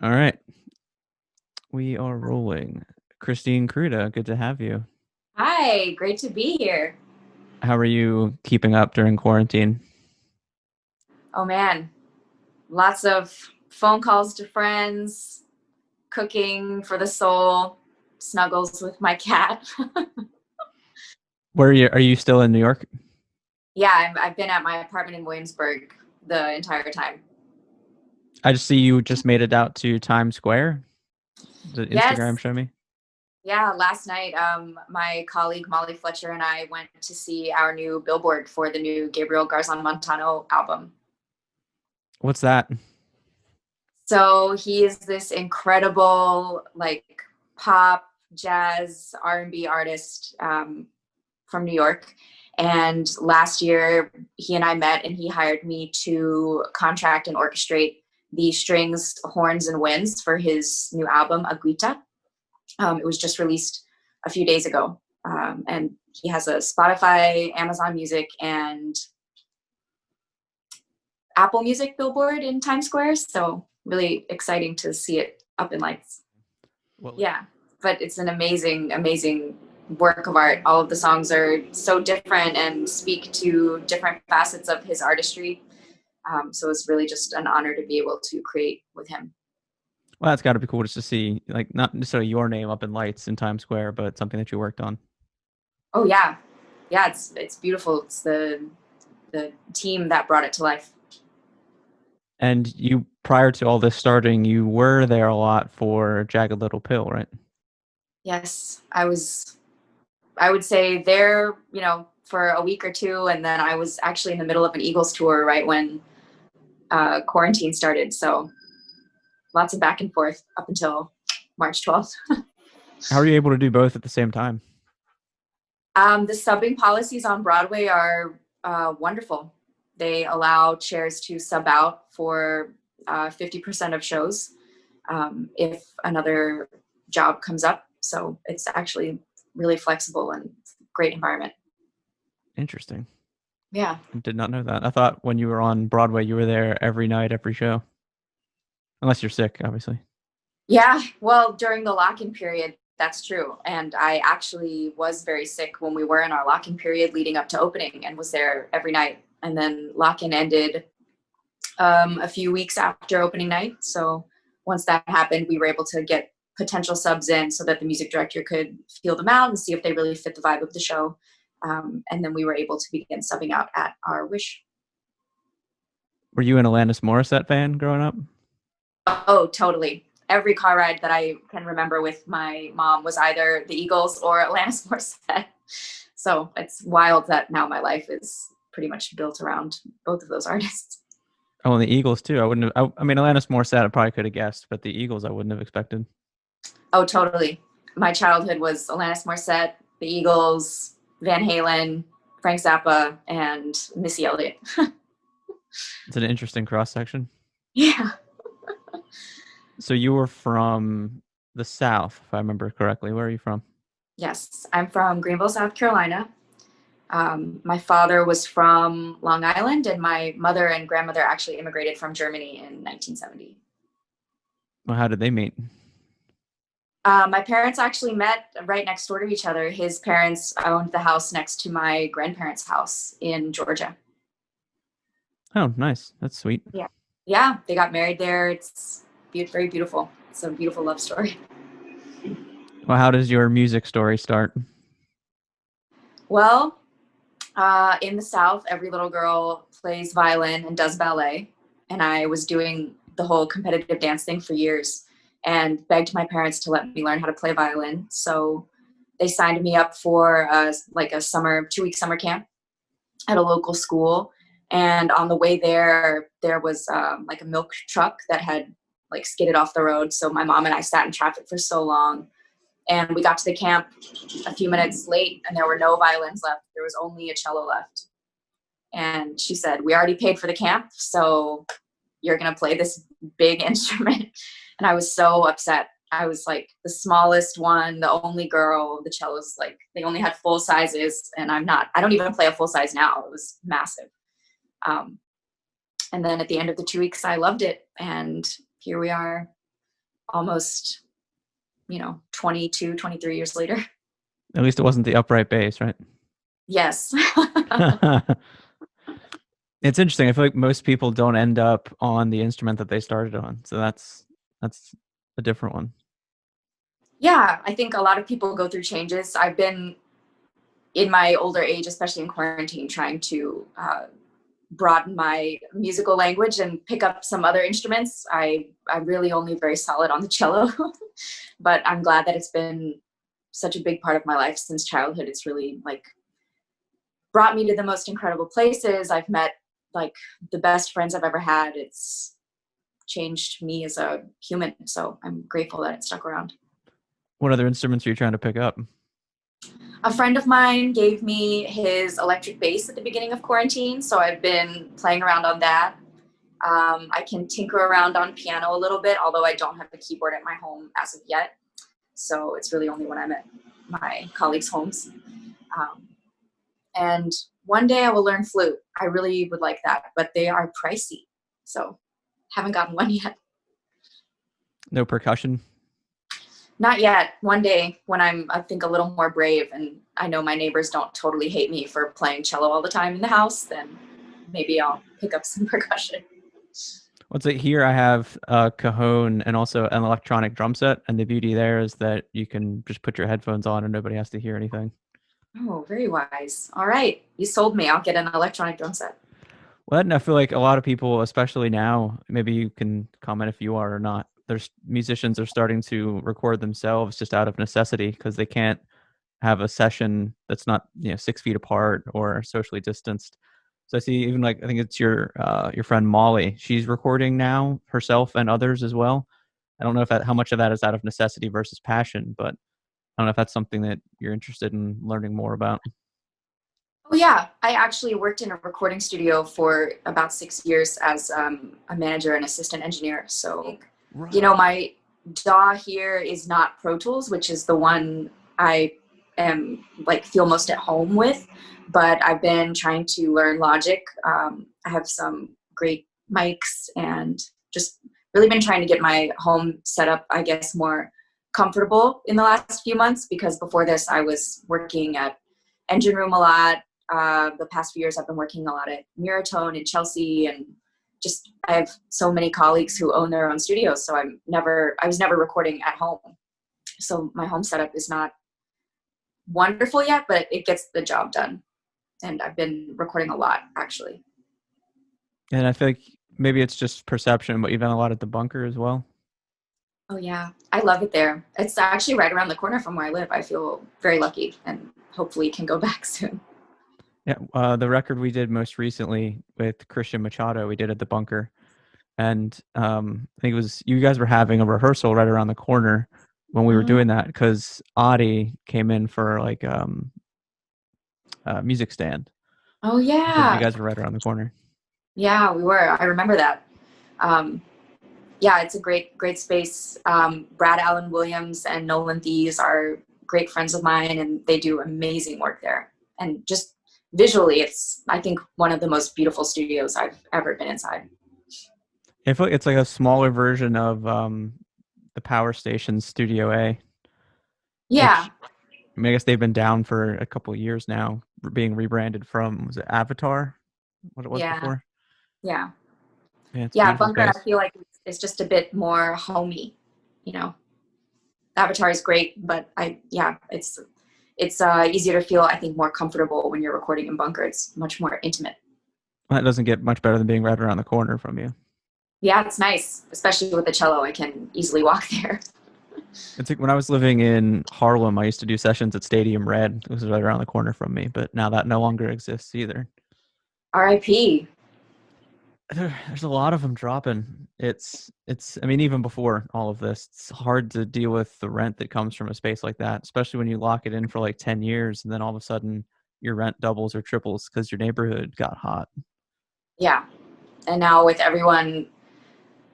All right. We are rolling. Kristine Kruta, good to have you. Hi, great to be here. How are you keeping up during quarantine? Oh man, lots of phone calls to friends, cooking for the soul, snuggles with my cat. Where are you still in New York? Yeah, I've been at my apartment in Williamsburg the entire time. I just see you just made it out to Times Square. The Instagram Yes, show me. yeah, last night, my colleague Molly Fletcher and I went to see our new billboard for the new Gabriel Garzon Montano album. What's that? So he is this incredible, like pop, jazz, R&B artist from New York. And last year, he and I met, and he hired me to contract and orchestrate the strings, horns, and winds for his new album, Aguita. It was just released a few days ago. And he has a Spotify, Amazon Music, and Apple Music billboard in Times Square. So, really exciting to see it up in lights. What? Yeah, but it's an amazing, amazing work of art. All of the songs are so different and speak to different facets of his artistry. So it's really just an honor to be able to create with him. Well, that's got to be cool just to see, like, not necessarily your name up in lights in Times Square, but something that you worked on. Oh yeah, yeah, it's beautiful. It's the team that brought it to life. And you, prior to all this starting, you were there a lot for Jagged Little Pill, right? Yes, I was. I would say there, for a week or two, and then I was actually in the middle of an Eagles tour right when quarantine started. So lots of back and forth up until March 12th. How are you able to do both at the same time? The subbing policies on Broadway are wonderful. They allow chairs to sub out for 50% of shows if another job comes up. So it's actually really flexible and great environment. Interesting. Yeah. I did not know that. I thought when you were on Broadway, you were there every night, every show. Unless you're sick, obviously. Yeah. Well, during the lock-in period, that's true. And I actually was very sick when we were in our lock-in period leading up to opening and was there every night. And then lock-in ended a few weeks after opening night. So once that happened, we were able to get potential subs in so that the music director could feel them out and see if they really fit the vibe of the show. And then we were able to begin subbing out at our wish. Were you an Alanis Morissette fan growing up? Oh, totally. Every car ride that I can remember with my mom was either the Eagles or Alanis Morissette. So it's wild that now my life is pretty much built around both of those artists. Oh, and the Eagles too. I wouldn't have. I mean, Alanis Morissette, I probably could have guessed, but the Eagles, I wouldn't have expected. Oh, totally. My childhood was Alanis Morissette, the Eagles, Van Halen, Frank Zappa, and Missy Elliott. It's an interesting cross section. Yeah. So you were from the South, if I remember correctly. Where are you from? Yes. I'm from Greenville, South Carolina. My father was from Long Island, and my mother and grandmother actually immigrated from Germany in 1970. Well, how did they meet? My parents actually met right next door to each other. His parents owned the house next to my grandparents' house in Georgia. Oh, nice. That's sweet. Yeah. Yeah. They got married there. It's very beautiful. It's a beautiful love story. Well, how does your music story start? Well, in the South, every little girl plays violin and does ballet. And I was doing the whole competitive dance thing for years and begged my parents to let me learn how to play violin. So they signed me up for like a summer, 2-week summer camp at a local school. And on the way there, there was like a milk truck that had like skidded off the road. So my mom and I sat in traffic for so long. And we got to the camp a few minutes late, and there were no violins left. There was only a cello left. And she said, "We already paid for the camp, so you're going to play this big instrument." And I was so upset. I was like the smallest one, the only girl. The cellos, like, they only had full sizes, and I don't even play a full size now. It was massive. Um, and then at the end of the 2 weeks, I loved it. And here we are almost, 22, 23 years later. At least it wasn't the upright bass, right? Yes. It's interesting. I feel like most people don't end up on the instrument that they started on. So that's a different one. Yeah, I think a lot of people go through changes. I've been in my older age, especially in quarantine, trying to broaden my musical language and pick up some other instruments. I'm really only very solid on the cello, but I'm glad that it's been such a big part of my life since childhood. It's really like brought me to the most incredible places. I've met like the best friends I've ever had. It's changed me as a human. So I'm grateful that it stuck around. What other instruments are you trying to pick up? A friend of mine gave me his electric bass at the beginning of quarantine, so I've been playing around on that. I can tinker around on piano a little bit, although I don't have a keyboard at my home as of yet. So it's really only when I'm at my colleagues' homes. And one day I will learn flute. I really would like that, but they are pricey. So haven't gotten one yet. No percussion? Not yet. One day when I'm, I think, a little more brave and I know my neighbors don't totally hate me for playing cello all the time in the house, then maybe I'll pick up some percussion. What's it here? I have a cajon and also an electronic drum set. And the beauty there is that you can just put your headphones on and nobody has to hear anything. Oh, very wise. All right. You sold me. I'll get an electronic drum set. Well, and I feel like a lot of people, especially now, maybe you can comment if you are or not. There's musicians are starting to record themselves just out of necessity because they can't have a session that's not 6 feet apart or socially distanced. So I see even like I think it's your friend Molly. She's recording now herself and others as well. I don't know if how much of that is out of necessity versus passion, but I don't know if that's something that you're interested in learning more about. Oh, yeah. I actually worked in a recording studio for about 6 years as a manager and assistant engineer. So, my DAW here is not Pro Tools, which is the one I am like feel most at home with. But I've been trying to learn Logic. I have some great mics and just really been trying to get my home set up, I guess, more comfortable in the last few months, because before this I was working at Engine Room a lot. The past few years I've been working a lot at Miratone in Chelsea, and just I have so many colleagues who own their own studios, so I was never recording at home. So my home setup is not wonderful yet, but it gets the job done. And I've been recording a lot, actually. And I think maybe it's just perception, but you've done a lot at the bunker as well. Oh yeah, I love it there. It's actually right around the corner from where I live. I feel very lucky and hopefully can go back soon. Yeah, the record we did most recently with Christian Machado, we did at the bunker, and I think it was you guys were having a rehearsal right around the corner when we were doing that because Audie came in for like a music stand. Oh So you yeah. guys were right around the corner. Yeah, we were. I remember that. Yeah, it's a great space. Brad Allen Williams and Nolan Thies are great friends of mine, and they do amazing work there. And just visually, it's, I think, one of the most beautiful studios I've ever been inside. I feel like it's like a smaller version of the Power Station Studio A, Yeah, which I mean, I guess they've been down for a couple of years now, being rebranded from was it Avatar, what it was yeah, before. yeah. Yeah, it's a Yeah, beautiful Bunker, I space. feel like it's just a bit more homey, you know. Avatar is great, but it's easier to feel, I think, more comfortable when you're recording in Bunker. It's much more intimate. That doesn't get much better than being right around the corner from you. Yeah, it's nice, especially with the cello. I can easily walk there. It's like when I was living in Harlem, I used to do sessions at Stadium Red. It was right around the corner from me, but now that no longer exists either. R.I.P. There's a lot of them dropping. I mean, even before all of this, it's hard to deal with the rent that comes from a space like that, especially when you lock it in for like 10 years and then all of a sudden your rent doubles or triples because your neighborhood got hot. Yeah, and now with everyone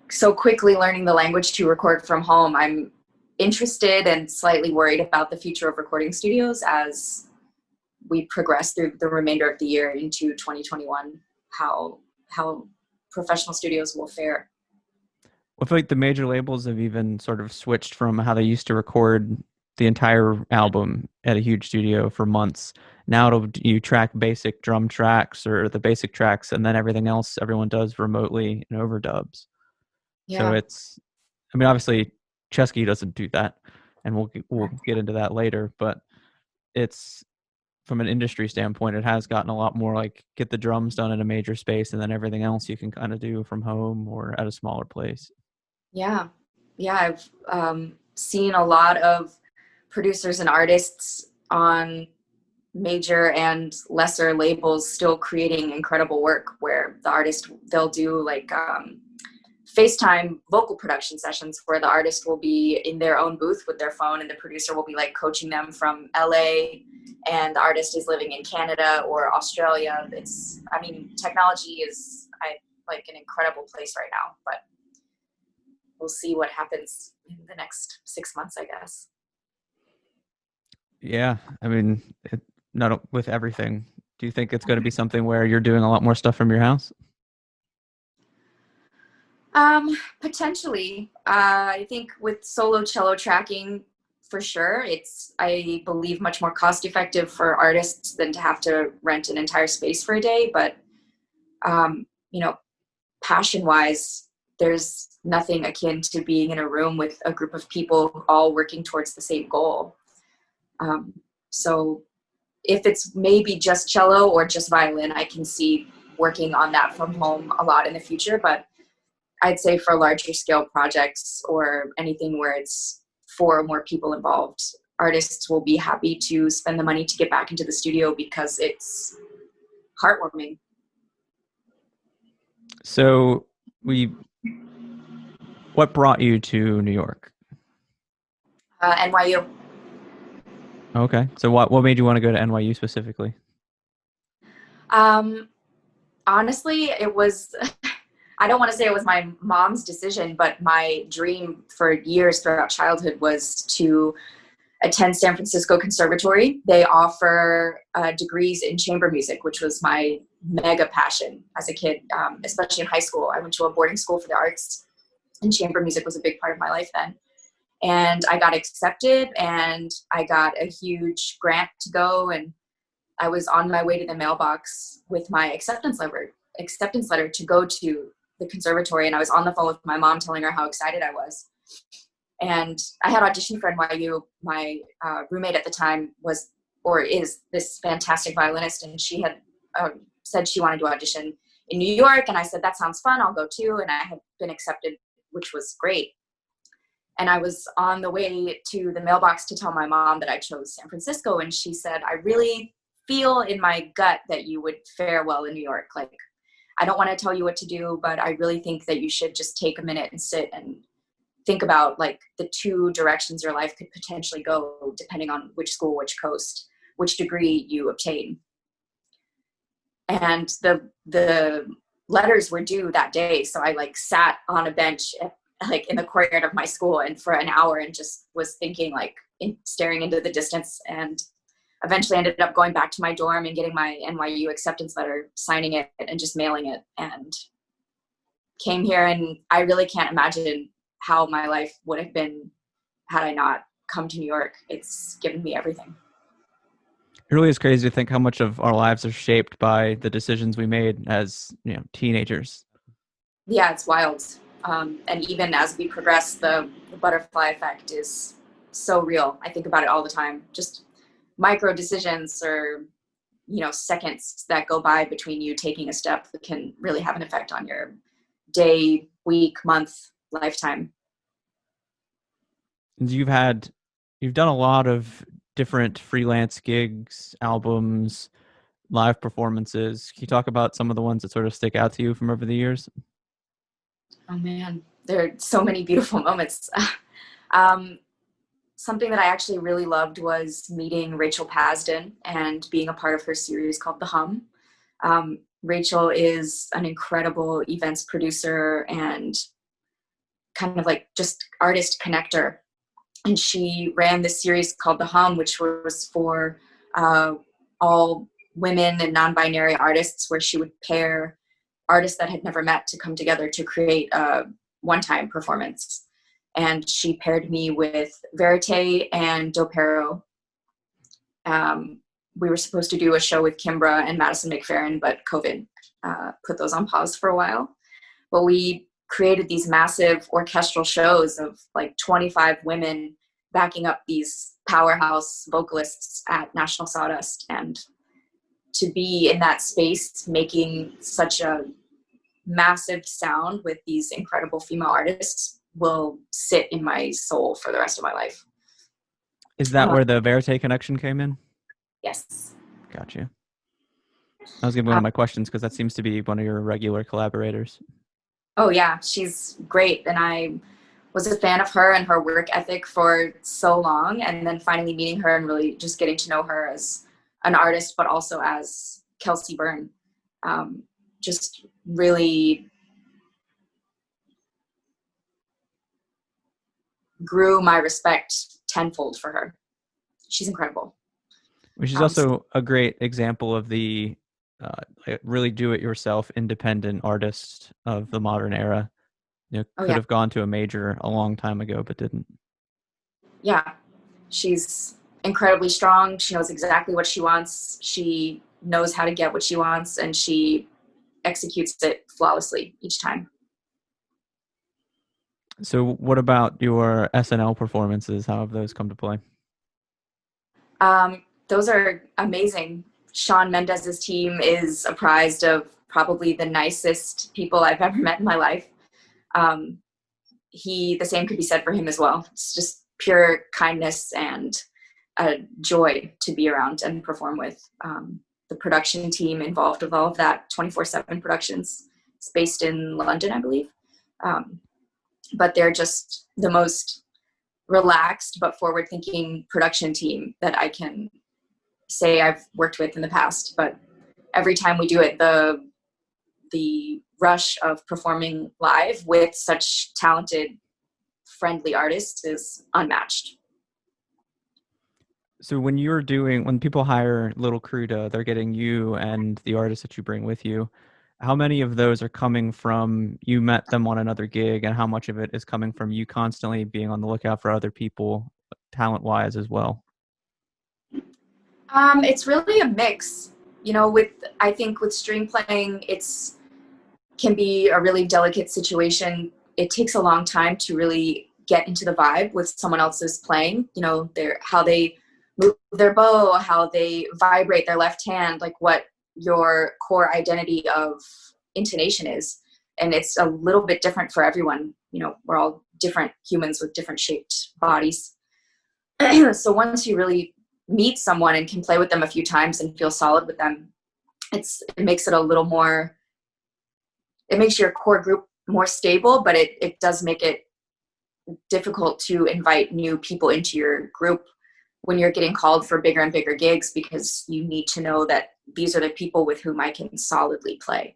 so quickly learning the language to record from home, I'm interested and slightly worried about the future of recording studios as we progress through the remainder of the year into 2021. How professional studios will fare. I feel like the major labels have even sort of switched from how they used to record the entire album at a huge studio for months. Now you track basic drum tracks or the basic tracks, and then everything else everyone does remotely and overdubs. So Yeah. I mean, obviously, Chesky doesn't do that, and we'll get into that later. But it's from an industry standpoint, it has gotten a lot more like get the drums done in a major space, and then everything else you can kind of do from home or at a smaller place. Yeah. Yeah. I've seen a lot of producers and artists on major and lesser labels still creating incredible work where the artist, they'll do like FaceTime vocal production sessions where the artist will be in their own booth with their phone and the producer will be like coaching them from LA and the artist is living in Canada or Australia. I mean, technology is like an incredible place right now, but we'll see what happens in the next 6 months, I guess. Yeah, I mean, not with everything. Do you think it's going to be something where you're doing a lot more stuff from your house? Potentially. I think with solo cello tracking, for sure, it's, I believe, much more cost effective for artists than to have to rent an entire space for a day. But, you know, passion wise, there's nothing akin to being in a room with a group of people all working towards the same goal. So if it's maybe just cello or just violin, I can see working on that from home a lot in the future. But I'd say for larger scale projects or anything where it's 4 or more people involved, artists will be happy to spend the money to get back into the studio because it's heartwarming. So, what brought you to New York? NYU. Okay, so what made you want to go to NYU specifically? Um, Honestly, it was, I don't want to say it was my mom's decision, but my dream for years throughout childhood was to attend San Francisco Conservatory. They offer degrees in chamber music, which was my mega passion as a kid, especially in high school. I went to a boarding school for the arts, and chamber music was a big part of my life then. And I got accepted, and I got a huge grant to go, and I was on my way to the mailbox with my acceptance letter to go to the conservatory, and I was on the phone with my mom telling her how excited I was. And I had auditioned for NYU. My roommate at the time was, or is, this fantastic violinist, and she had said she wanted to audition in New York, and I said, that sounds fun, I'll go too. And I had been accepted, which was great. And I was on the way to the mailbox to tell my mom that I chose San Francisco, and she said, I really feel in my gut that you would fare well in New York. Like, I don't want to tell you what to do, but I really think that you should just take a minute and sit and think about like the 2 directions your life could potentially go depending on which school, which coast, which degree you obtain. And the letters were due that day, so I like sat on a bench like in the courtyard of my school and for an hour and just was thinking, like staring into the distance, and eventually ended up going back to my dorm and getting my NYU acceptance letter, signing it and just mailing it, and came here. And I really can't imagine how my life would have been had I not come to New York. It's given me everything. It really is crazy to think how much of our lives are shaped by the decisions we made as teenagers. Yeah, it's wild. And even as we progress, the butterfly effect is so real. I think about it all the time. Just micro decisions or seconds that go by between you taking a step can really have an effect on your day, week, month, lifetime. You've done a lot of different freelance gigs, albums, live performances. Can you talk about some of the ones that sort of stick out to you from over the years? Oh man, there are so many beautiful moments. um, Something that I actually really loved was meeting Rachel Pasden and being a part of her series called The Hum. Rachel is an incredible events producer and kind of like just artist connector. And she ran this series called The Hum, which was for all women and non-binary artists, where she would pair artists that had never met to come together to create a one-time performance. And she paired me with Verite and Dopero. We were supposed to do a show with Kimbra and Madison McFerrin, but COVID put those on pause for a while. But we created these massive orchestral shows of like 25 women backing up these powerhouse vocalists at National Sawdust. And to be in that space making such a massive sound with these incredible female artists will sit in my soul for the rest of my life. Is that where the Verite connection came in? Yes. Gotcha. That was going to be one of my questions, because that seems to be one of your regular collaborators. Oh yeah, she's great. And I was a fan of her and her work ethic for so long. And then finally meeting her and really just getting to know her as an artist, but also as Kelsey Byrne, just really grew my respect tenfold for her. She's incredible. Which is also a great example of the really do-it-yourself independent artist of the modern era. Could have gone to a major a long time ago, but didn't. Yeah, she's incredibly strong. She knows exactly what she wants. She knows how to get what she wants, and she executes it flawlessly each time. So what about your SNL performances? How have those come to play? Those are amazing. Shawn Mendes's team is apprised of probably the nicest people I've ever met in my life. The same could be said for him as well. It's just pure kindness and a joy to be around and perform with. The production team involved with all of that, 24/7 Productions. It's based in London, I believe. But they're just the most relaxed but forward-thinking production team that I can say I've worked with in the past. But every time we do it, the rush of performing live with such talented, friendly artists is unmatched. So when people hire Little Kruta, they're getting you and the artists that you bring with you. How many of those are coming from you met them on another gig, and how much of it is coming from you constantly being on the lookout for other people, talent-wise as well? It's really a mix. I think with string playing, can be a really delicate situation. It takes a long time to really get into the vibe with someone else's playing. How they move their bow, how they vibrate their left hand, like what your core identity of intonation is. And it's a little bit different for everyone. We're all different humans with different shaped bodies. So once you really meet someone and can play with them a few times and feel solid with them, it makes it a little more, it makes your core group more stable, but it does make it difficult to invite new people into your group when you're getting called for bigger and bigger gigs, because you need to know that these are the people with whom I can solidly play.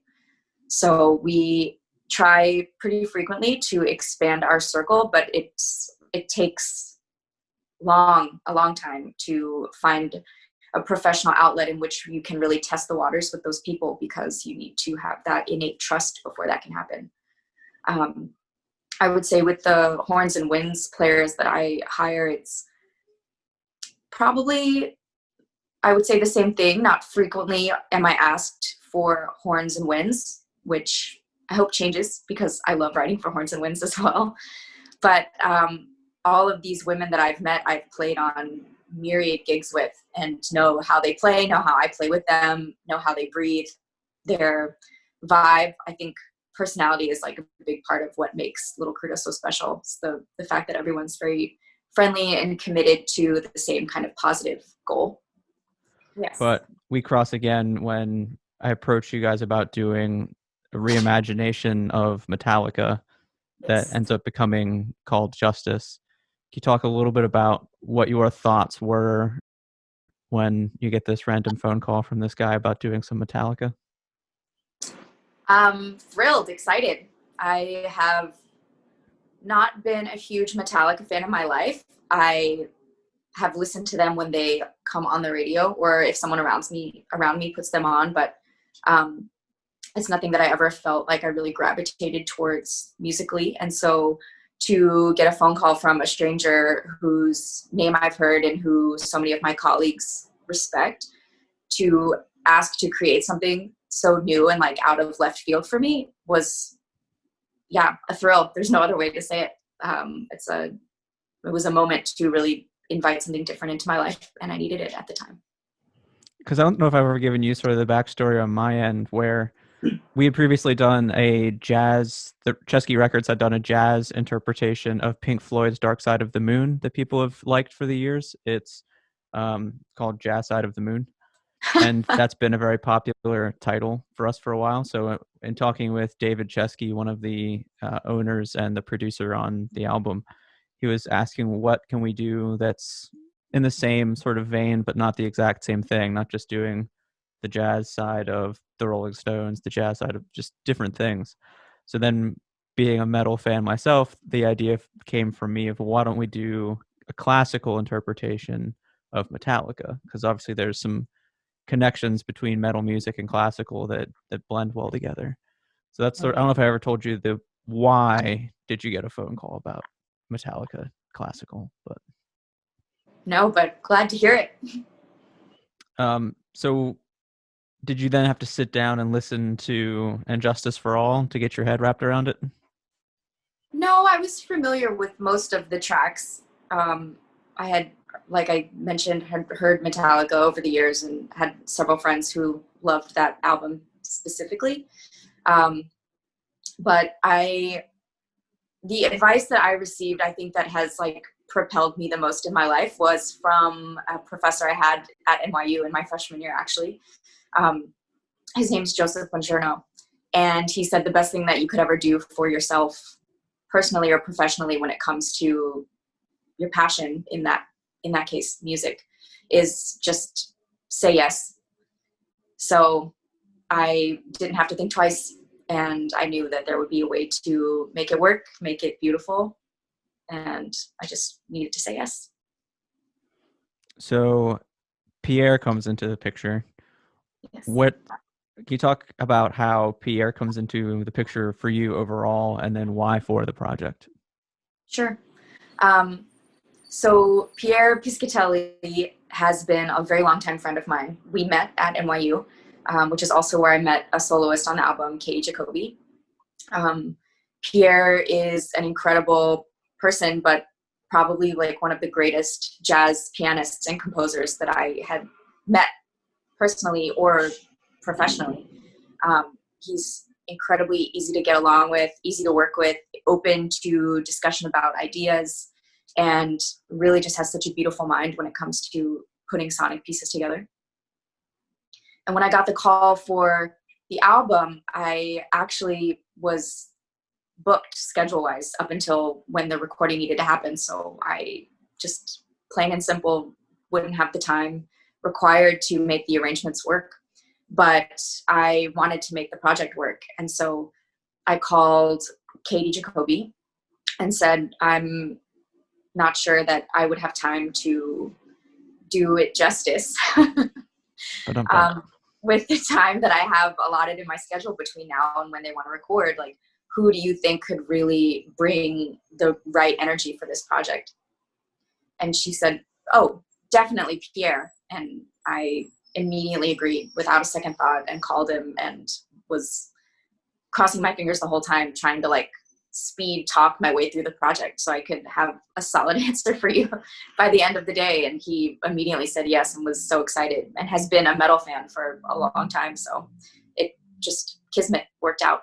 So we try pretty frequently to expand our circle, but it takes a long time to find a professional outlet in which you can really test the waters with those people, because you need to have that innate trust before that can happen. I would say with the horns and winds players that I hire, it's probably, I would say the same thing. Not frequently am I asked for horns and winds, which I hope changes, because I love writing for horns and winds as well. But all of these women that I've met, I've played on myriad gigs with, and know how they play, know how I play with them, know how they breathe, their vibe. I think personality is like a big part of what makes Little Kruta so special. It's the fact that everyone's very friendly and committed to the same kind of positive goal. Yes. But we cross again when I approached you guys about doing a reimagination of Metallica that ends up becoming called Justice. Can you talk a little bit about what your thoughts were when you get this random phone call from this guy about doing some Metallica? Thrilled, excited. I have not been a huge Metallica fan in my life. I have listened to them when they come on the radio, or if someone around me puts them on. But It's nothing that I ever felt like I really gravitated towards musically. And so to get a phone call from a stranger whose name I've heard and who so many of my colleagues respect, to ask to create something so new and like out of left field for me was, yeah, a thrill. There's no other way to say it. It was a moment to really invite something different into my life, and I needed it at the time. Because I don't know if I've ever given you sort of the backstory on my end, where we had previously done a jazz. The Chesky Records had done a jazz interpretation of Pink Floyd's "Dark Side of the Moon" that people have liked for the years. It's called "Jazz Side of the Moon," and that's been a very popular title for us for a while. So, in talking with David Chesky, one of the owners and the producer on the album, he was asking, what can we do that's in the same sort of vein, but not the exact same thing, not just doing the jazz side of the Rolling Stones, the jazz side of just different things. So then, being a metal fan myself, the idea came from me of, why don't we do a classical interpretation of Metallica? Because obviously there's some connections between metal music and classical that blend well together. So that's sort. I don't know if I ever told you the why did you get a phone call about Metallica classical, but No, but glad to hear it. so did you then have to sit down and listen to And Justice for All to get your head wrapped around it? No, I was familiar with most of the tracks. I had, like I mentioned, had heard Metallica over the years and had several friends who loved that album specifically. Um, but the advice that I received, I think that has like propelled me the most in my life, was from a professor I had at NYU in my freshman year, actually. Um, his name's Joseph Bongiorno. And he said the best thing that you could ever do for yourself, personally or professionally, when it comes to your passion, in that case music, is just say yes. So I didn't have to think twice, and I knew that there would be a way to make it work, make it beautiful, and I just needed to say yes. So Pierre comes into the picture. Yes. What can you talk about how Pierre comes into the picture for you overall, and then why for the project? Sure. Um, so Pierre Piscitelli has been a very long time friend of mine. We met at NYU, which is also where I met a soloist on the album, Katie Jacoby. Um, Pierre is an incredible person, but probably like one of the greatest jazz pianists and composers that I had met personally or professionally. He's incredibly easy to get along with, easy to work with, open to discussion about ideas, and really just has such a beautiful mind when it comes to putting sonic pieces together. And when I got the call for the album, I actually was booked schedule wise up until when the recording needed to happen. So I just plain and simple wouldn't have the time required to make the arrangements work. But I wanted to make the project work. And so I called Katie Jacoby and said, I'm not sure that I would have time to do it justice. But um, with the time that I have allotted in my schedule between now and when they want to record, like, who do you think could really bring the right energy for this project? And she said, oh, definitely Pierre. And I immediately agreed without a second thought and called him, and was crossing my fingers the whole time, trying to like speed talk my way through the project so I could have a solid answer for you by the end of the day. And he immediately said yes and was so excited, and has been a metal fan for a long time. So it just, kismet worked out.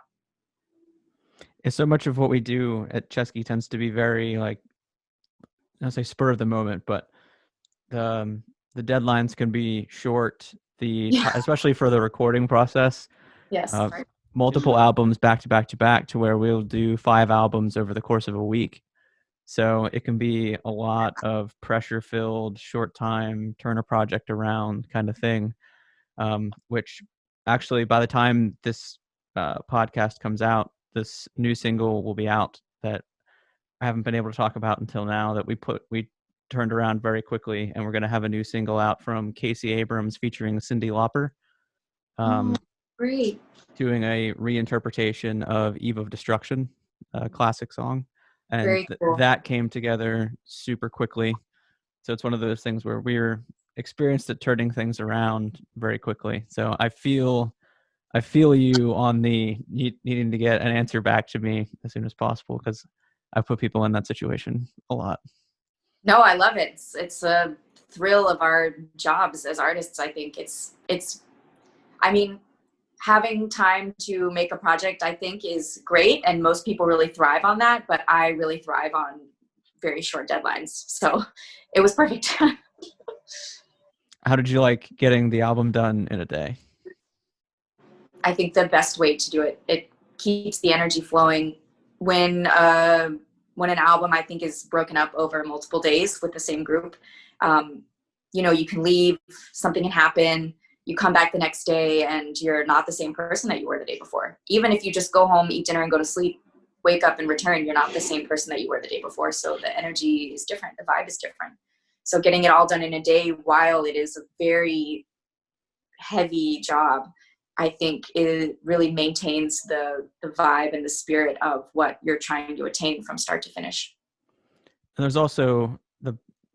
And so much of what we do at Chesky tends to be very, like, I say spur of the moment, but the deadlines can be short. Yeah. Especially for the recording process, Yes. uh, Right. multiple albums back to back to back, to where we'll do 5 albums over the course of a week. So it can be a lot of pressure filled, short time, turn a project around kind of thing. Which actually, by the time this podcast comes out, this new single will be out that I haven't been able to talk about until now, that we turned around very quickly, and we're going to have a new single out from Casey Abrams featuring Cyndi Lauper. Oh, Great. doing a reinterpretation of Eve of Destruction, a classic song. And Very cool. that came together super quickly. So it's one of those things where we're experienced at turning things around very quickly. So I feel you on the needing to get an answer back to me as soon as possible, because I put people in that situation a lot. No, I love it. It's a thrill of our jobs as artists. I think I mean, having time to make a project, I think, is great. And most people really thrive on that. But I really thrive on very short deadlines. So it was perfect. How did you like getting the album done in a day? I think the best way to do it. It keeps the energy flowing. When an album, I think, is broken up over multiple days with the same group, you can leave, something can happen, you come back the next day and you're not the same person that you were the day before. Even if you just go home, eat dinner and go to sleep, wake up and return, you're not the same person that you were the day before. So the energy is different, the vibe is different. So getting it all done in a day, while it is a very heavy job, I think it really maintains the vibe and the spirit of what you're trying to attain from start to finish. And there's also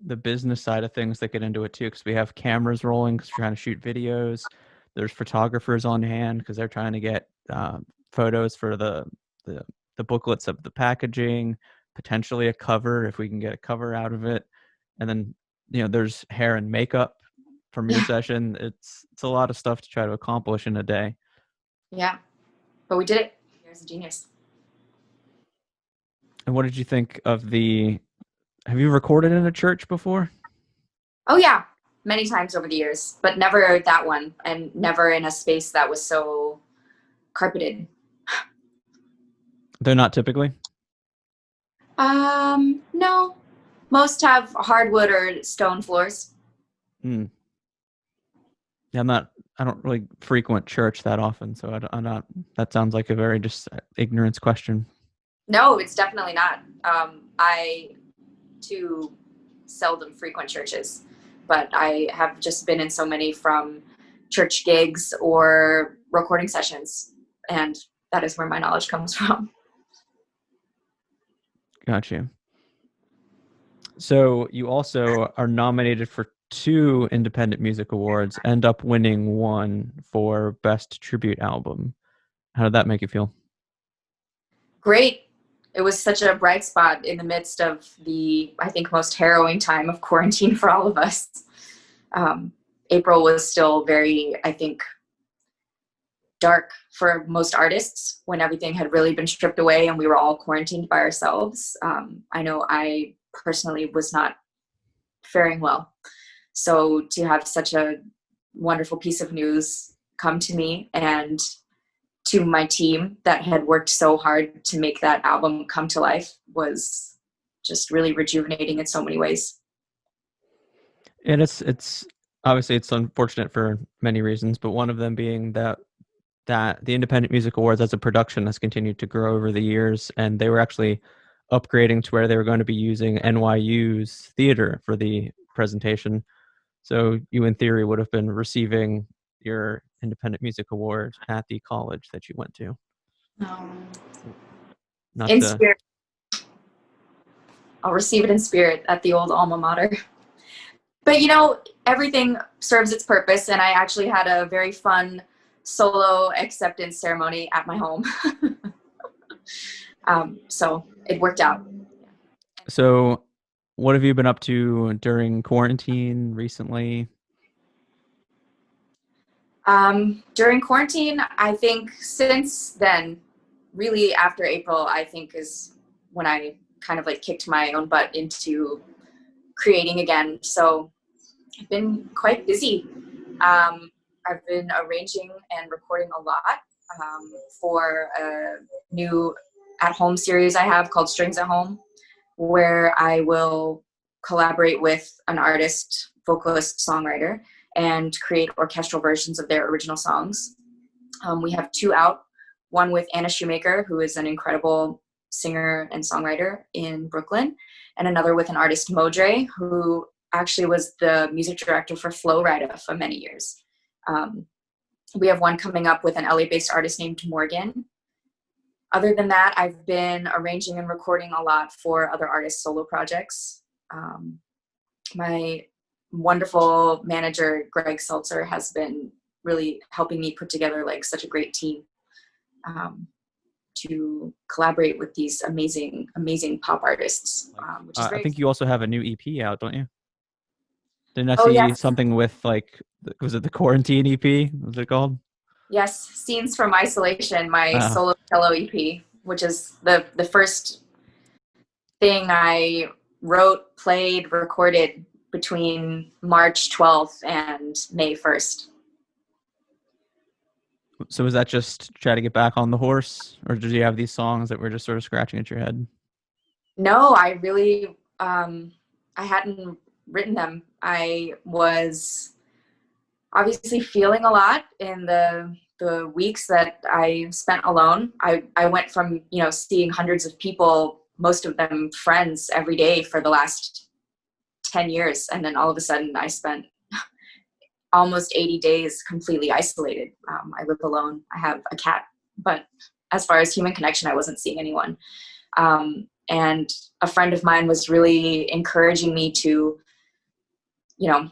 the business side of things that get into it too, because we have cameras rolling because we're trying to shoot videos. There's photographers on hand because they're trying to get photos for the booklets of the packaging, potentially a cover if we can get a cover out of it, and then there's hair and makeup from your Yeah. session. It's a lot of stuff to try to accomplish in a day. Yeah. But we did it. Here's a genius. And what did you think of have you recorded in a church before? Oh yeah. Many times over the years, but never that one, and never in a space that was so carpeted. They're not typically. No. Most have hardwood or stone floors. Hmm. Yeah, I don't really frequent church that often, so I'm not. That sounds like a very just ignorance question. No, it's definitely not. I too seldom frequent churches, but I have just been in so many, from church gigs or recording sessions, and that is where my knowledge comes from. Gotcha. So you also are nominated for 2 Independent Music Awards, end up winning one for Best Tribute Album. How did that make you feel? Great. It was such a bright spot in the midst of the, I think, most harrowing time of quarantine for all of us. April was still very, I think, dark for most artists when everything had really been stripped away and we were all quarantined by ourselves. I know I personally was not faring well. So to have such a wonderful piece of news come to me and to my team that had worked so hard to make that album come to life was just really rejuvenating in so many ways. And it's obviously it's unfortunate for many reasons, but one of them being that the Independent Music Awards as a production has continued to grow over the years, and they were actually upgrading to where they were going to be using NYU's theater for the presentation. So you, in theory, would have been receiving your Independent Music Award at the college that you went to. Not In to. spirit. I'll receive it in spirit at the old alma mater. But everything serves its purpose, and I actually had a very fun solo acceptance ceremony at my home. So it worked out. So what have you been up to during quarantine recently? During quarantine, I think since then, really after April, I think is when I kind of like kicked my own butt into creating again. So I've been quite busy. I've been arranging and recording a lot for a new at-home series I have called Strings at Home, where I will collaborate with an artist, vocalist, songwriter, and create orchestral versions of their original songs. We have 2 out, one with Anna Shoemaker, who is an incredible singer and songwriter in Brooklyn, and another with an artist, Modre, who actually was the music director for Flow Rida for many years. We have one coming up with an LA-based artist named Morgan. Other than that, I've been arranging and recording a lot for other artists' solo projects. My wonderful manager, Greg Seltzer, has been really helping me put together like such a great team to collaborate with these amazing, amazing pop artists, which is I very think exciting. you also have a new EP out, don't you? Didn't I Oh, see yes. something with like, was it the Quarantine EP? What's it called? Yes. Scenes from Isolation, my Uh, solo cello EP, which is the first thing I wrote, played, recorded between March 12th and May 1st. so was that just try to get back on the horse, or did you have these songs that were just sort of scratching at your head? No, I really, I hadn't written them. I was obviously feeling a lot in the weeks that I spent alone. I went from, you know, seeing hundreds of people, most of them friends, every day for the last 10 years. And then all of a sudden I spent almost 80 days completely isolated. I live alone. I have a cat, but as far as human connection, I wasn't seeing anyone. And a friend of mine was really encouraging me to, you know,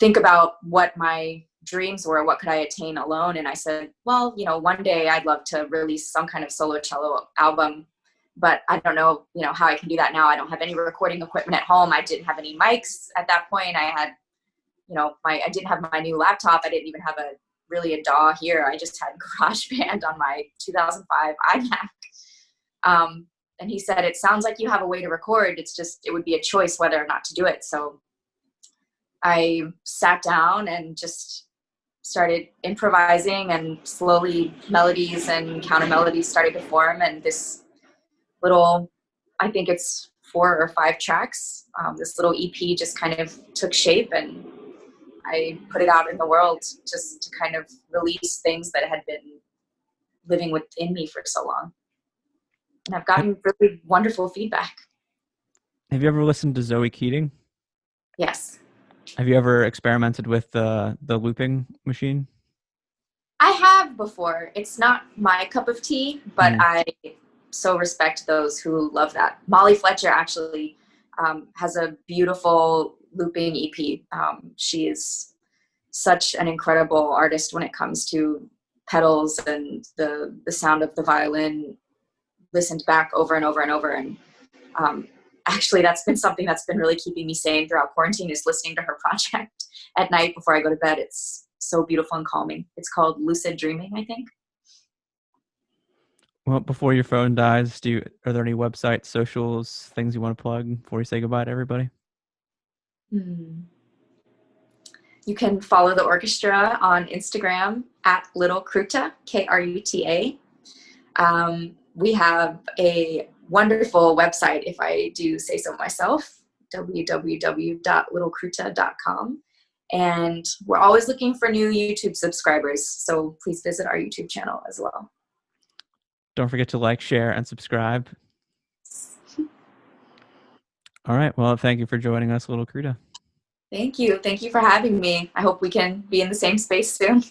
think about what my dreams were, what could I attain alone. And I said, well, you know, one day I'd love to release some kind of solo cello album, but I don't know, you know, how I can do that now. I don't have any recording equipment at home. I didn't have any mics at that point. I had, you know, I didn't have my new laptop. I didn't even have a DAW here. I just had GarageBand on my 2005 iMac. And he said, it sounds like you have a way to record. It's just, it would be a choice whether or not to do it. So I sat down and just started improvising, and slowly melodies and counter melodies started to form. And this little, I think it's 4 or 5 tracks, this little EP just kind of took shape, and I put it out in the world just to kind of release things that had been living within me for so long. And I've gotten really wonderful feedback. Have you ever listened to Zoe Keating? Yes. Have you ever experimented with the looping machine? I have before. It's not my cup of tea, but Mm. I so respect those who love that. Molly Fletcher actually has a beautiful looping EP. She is such an incredible artist when it comes to pedals and the sound of the violin listened back over and over and over. And actually, that's been something that's been really keeping me sane throughout quarantine, is listening to her project at night before I go to bed. It's so beautiful and calming. It's called Lucid Dreaming, I think. Well, before your phone dies, are there any websites, socials, things you want to plug before you say goodbye to everybody? You can follow the orchestra on Instagram at Little Kruta, Kruta. We have a wonderful website, if I do say so myself, www.littlecruta.com. And we're always looking for new YouTube subscribers, so please visit our YouTube channel as well. Don't forget to like, share, and subscribe. All right. Well, thank you for joining us, Little Kruta. Thank you. Thank you for having me. I hope we can be in the same space soon.